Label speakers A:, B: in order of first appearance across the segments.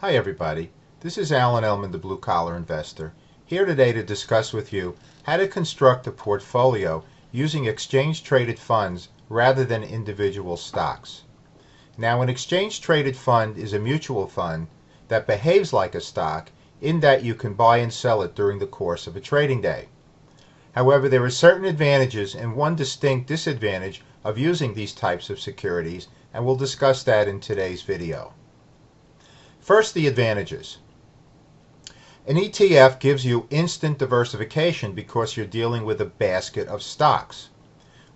A: Hi everybody, this is Alan Ellman, the Blue Collar Investor, here today to discuss with you how to construct a portfolio using exchange-traded funds rather than individual stocks. Now, an exchange-traded fund is a mutual fund that behaves like a stock in that you can buy and sell it during the course of a trading day. However, there are certain advantages and one distinct disadvantage of using these types of securities, and we'll discuss that in today's video. First, the advantages. An ETF gives you instant diversification because you're dealing with a basket of stocks.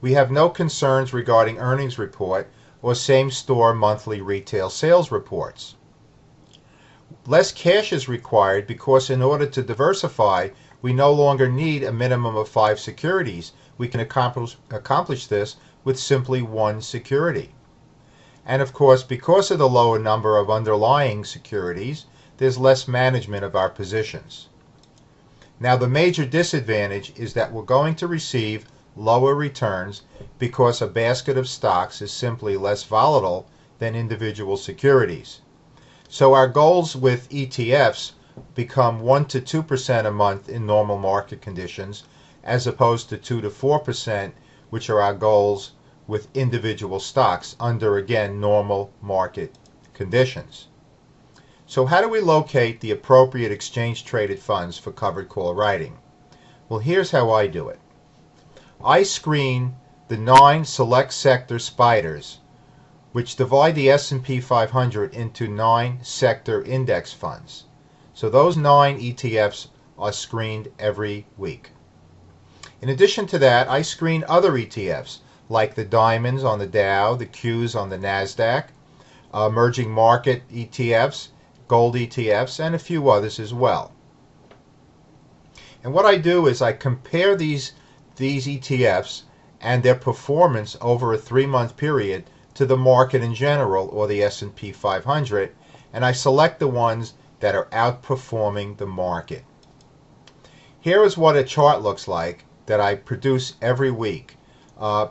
A: We have no concerns regarding earnings report or same-store monthly retail sales reports. Less cash is required because in order to diversify, we no longer need a minimum of 5 securities. We can accomplish this with simply one security. And of course, because of the lower number of underlying securities, there's less management of our positions. Now, the major disadvantage is that we're going to receive lower returns because a basket of stocks is simply less volatile than individual securities. So our goals with ETFs become 1 to 2% a month in normal market conditions, as opposed to 2 to 4%, which are our goals with individual stocks under, again, normal market conditions. So how do we locate the appropriate exchange-traded funds for covered call writing? Well, here's how I do it. I screen the 9 select sector spiders, which divide the S&P 500 into 9 sector index funds. So those 9 ETFs are screened every week. In addition to that, I screen other ETFs, like the diamonds on the Dow, the Qs on the NASDAQ, emerging market ETFs, gold ETFs, and a few others as well. And what I do is I compare these ETFs and their performance over a 3-month period to the market in general, or the S&P 500, and I select the ones that are outperforming the market. Here is what a chart looks like that I produce every week.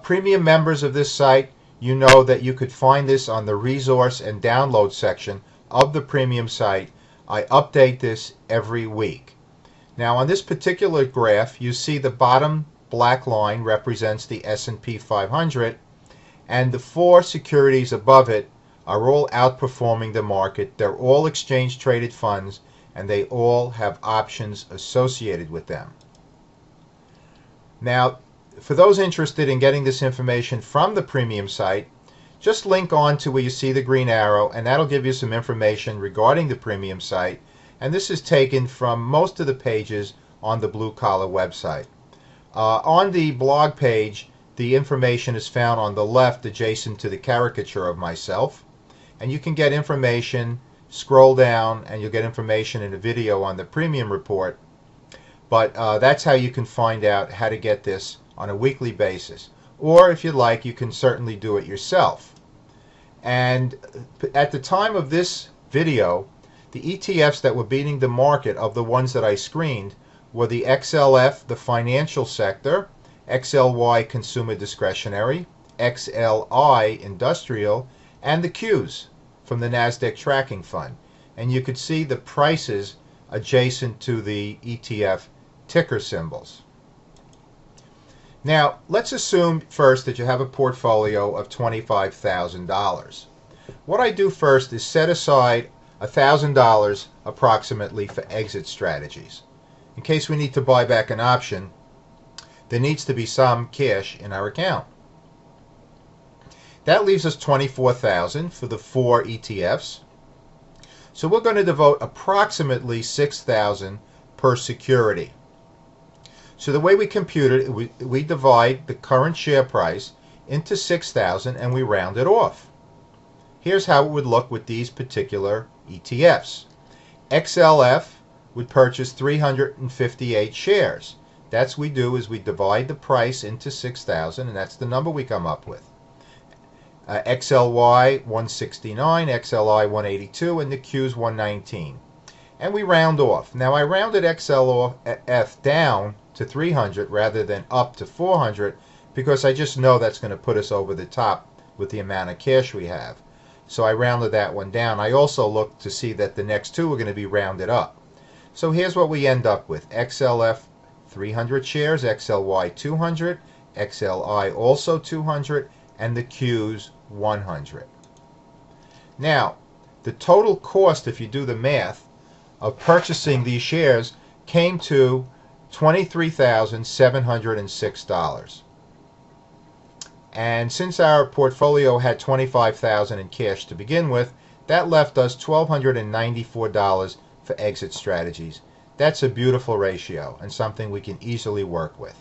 A: Premium members of this site, you know that you could find this on the resource and download section of the premium site. I update this every week. Now, on this particular graph, you see the bottom black line represents the S&P 500, and the 4 securities above it are all outperforming the market. They're all exchange-traded funds, and they all have options associated with them. Now, for those interested in getting this information from the premium site, just link on to where you see the green arrow, and that'll give you some information regarding the premium site. And this is taken from most of the pages on the Blue Collar website. On the blog page, the information is found on the left adjacent to the caricature of myself. And you can get information, scroll down, and you'll get information in a video on the premium report. But that's how you can find out how to get this on a weekly basis. Or if you like, you can certainly do it yourself. And at the time of this video, the ETFs that were beating the market of the ones that I screened were the XLF, the financial sector, XLY, consumer discretionary, XLI, industrial, and the Qs from the NASDAQ tracking fund. And you could see the prices adjacent to the ETF ticker symbols. Now, let's assume first that you have a portfolio of $25,000. What I do first is set aside $1,000 approximately for exit strategies. In case we need to buy back an option, there needs to be some cash in our account. That leaves us $24,000 for the 4 ETFs. So we're going to devote approximately $6,000 per security. So the way we compute it, we divide the current share price into 6,000 and we round it off. Here's how it would look with these particular ETFs. XLF would purchase 358 shares. That's what we do is we divide the price into 6,000, and that's the number we come up with. XLY 169, XLI 182, and the Qs 119. And we round off. Now I rounded XLF down to 300 rather than up to 400 because I just know that's going to put us over the top with the amount of cash we have. so I rounded that one down. I also looked to see that the next two were going to be rounded up. So here's what we end up with. XLF 300 shares, XLY 200, XLI also 200, and the Qs 100. Now, the total cost, if you do the math, of purchasing these shares came to $23,706. And since our portfolio had $25,000 in cash to begin with, that left us $1,294 for exit strategies. That's a beautiful ratio and something we can easily work with.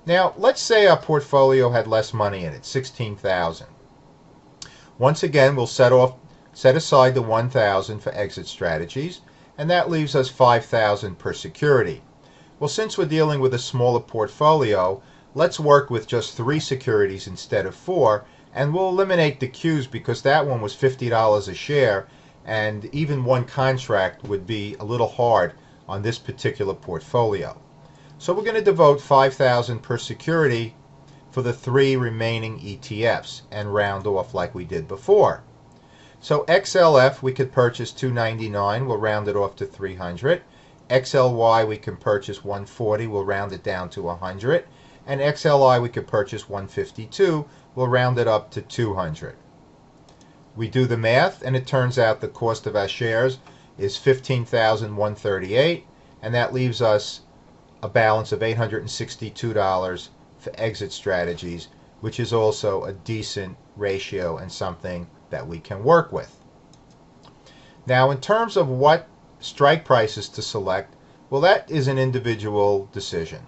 A: Now, let's say our portfolio had less money in it, $16,000. Once again, we'll set aside the $1,000 for exit strategies, and that leaves us $5,000 per security. Well, since we're dealing with a smaller portfolio, let's work with just 3 securities instead of 4, and we'll eliminate the Qs because that one was $50 a share, and even one contract would be a little hard on this particular portfolio. So we're going to devote $5,000 per security for the 3 remaining ETFs and round off like we did before. So XLF we could purchase $299, we'll round it off to $300. XLY we can purchase $140, we'll round it down to $100. And XLI we could purchase $152, we'll round it up to $200. We do the math and it turns out the cost of our shares is $15,138, and that leaves us a balance of $862 for exit strategies, which is also a decent ratio and something that we can work with. Now, in terms of what strike prices to select, well, that is an individual decision.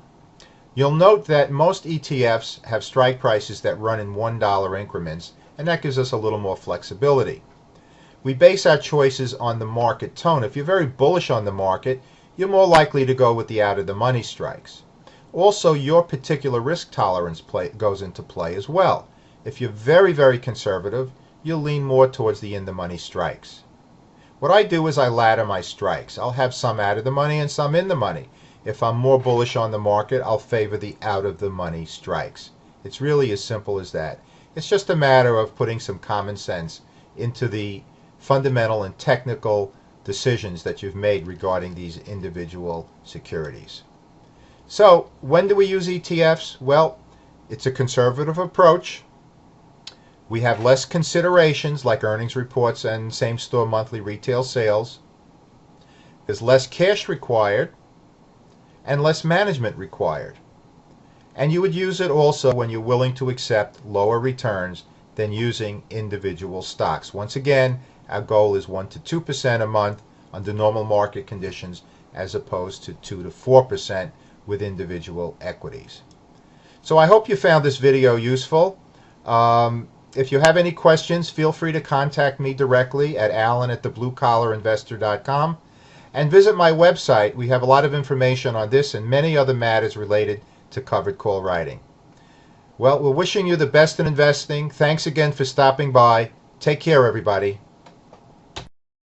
A: You'll note that most ETFs have strike prices that run in $1 increments, and that gives us a little more flexibility. We base our choices on the market tone. If you're very bullish on the market, you're more likely to go with the out-of-the-money strikes. Also, your particular risk tolerance goes into play as well. If you're very, very conservative, you'll lean more towards the in-the-money strikes. What I do is I ladder my strikes. I'll have some out of the money and some in the money. If I'm more bullish on the market, I'll favor the out-of-the-money strikes. It's really as simple as that. It's just a matter of putting some common sense into the fundamental and technical decisions that you've made regarding these individual securities. So, when do we use ETFs? Well, it's a conservative approach. We have less considerations like earnings reports and same-store monthly retail sales. There's less cash required and less management required. And you would use it also when you're willing to accept lower returns than using individual stocks. Once again, our goal is 1 to 2% a month under normal market conditions as opposed to 2 to 4% with individual equities. So I hope you found this video useful. If you have any questions, feel free to contact me directly at alan@thebluecollarinvestor.com and visit my website. We have a lot of information on this and many other matters related to covered call writing. Well, we're wishing you the best in investing. Thanks again for stopping by. Take care, everybody.